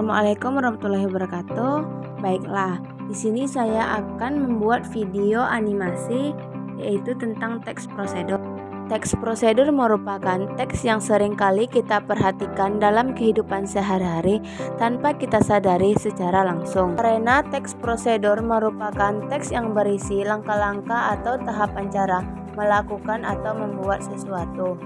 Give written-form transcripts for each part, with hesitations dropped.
Assalamualaikum warahmatullahi wabarakatuh. Baiklah, di sini saya akan membuat video animasi yaitu tentang teks prosedur. Teks prosedur merupakan teks yang sering kali kita perhatikan dalam kehidupan sehari-hari tanpa kita sadari secara langsung. Karena teks prosedur merupakan teks yang berisi langkah-langkah atau tahapan cara melakukan atau membuat sesuatu.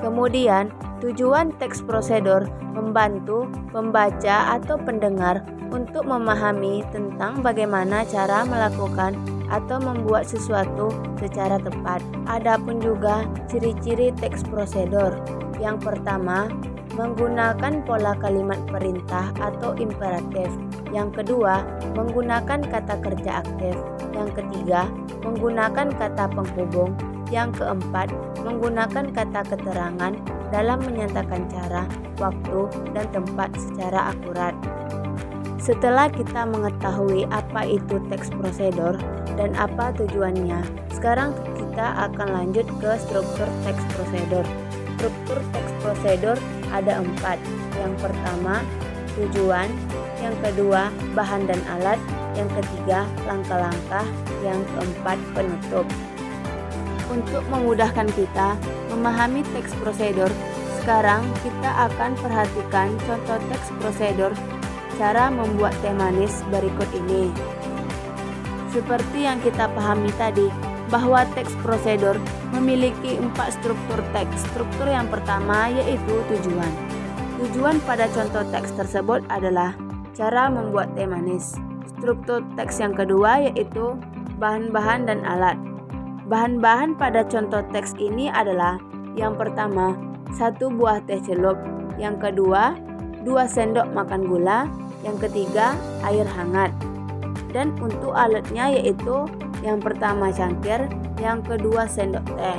Kemudian, tujuan teks prosedur membantu pembaca atau pendengar untuk memahami tentang bagaimana cara melakukan atau membuat sesuatu secara tepat. Adapun juga ciri-ciri teks prosedur. Yang pertama, menggunakan pola kalimat perintah atau imperatif. Yang kedua, menggunakan kata kerja aktif. Yang ketiga, menggunakan kata penghubung. Yang keempat, menggunakan kata keterangan dalam menyatakan cara, waktu, dan tempat secara akurat. Setelah kita mengetahui apa itu teks prosedur dan apa tujuannya, sekarang kita akan lanjut ke struktur teks prosedur. Struktur teks prosedur ada 4. Yang pertama, tujuan. Yang kedua, bahan dan alat. Yang ketiga, langkah-langkah. Yang keempat, penutup. Untuk memudahkan kita memahami teks prosedur, sekarang kita akan perhatikan contoh teks prosedur cara membuat teh manis berikut ini. Seperti yang kita pahami tadi, bahwa teks prosedur memiliki 4 struktur teks. Struktur yang pertama yaitu tujuan. Tujuan pada contoh teks tersebut adalah cara membuat teh manis. Struktur teks yang kedua yaitu bahan-bahan dan alat. Bahan-bahan pada contoh teks ini adalah yang pertama, 1 buah teh celup. Yang kedua, 2 sendok makan gula. Yang ketiga, air hangat. Dan untuk alatnya yaitu yang pertama cangkir, yang kedua sendok teh.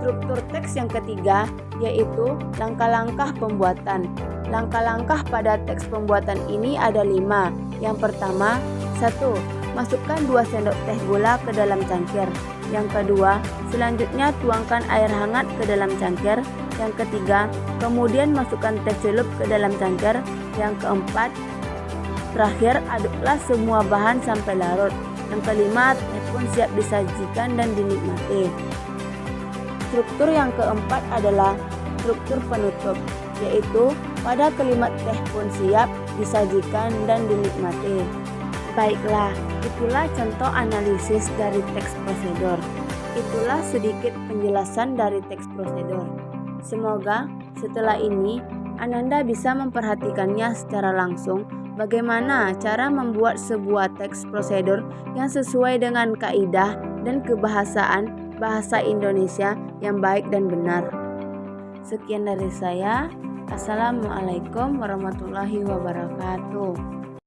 Struktur teks yang ketiga yaitu langkah-langkah pembuatan. Langkah-langkah pada teks pembuatan ini ada 5. Yang pertama, 1. Masukkan 2 sendok teh gula ke dalam cangkir. Yang kedua, selanjutnya tuangkan air hangat ke dalam cangkir. Yang ketiga, kemudian masukkan teh celup ke dalam cangkir. Yang keempat, terakhir aduklah semua bahan sampai larut. Yang kelima, teh pun siap disajikan dan dinikmati. Struktur yang keempat adalah struktur penutup, yaitu pada kalimat teh pun siap disajikan dan dinikmati. Baiklah, itulah contoh analisis dari teks prosedur. Itulah sedikit penjelasan dari teks prosedur. Semoga setelah ini Ananda bisa memperhatikannya secara langsung bagaimana cara membuat sebuah teks prosedur yang sesuai dengan kaidah dan kebahasaan bahasa Indonesia yang baik dan benar. Sekian dari saya. Assalamualaikum warahmatullahi wabarakatuh.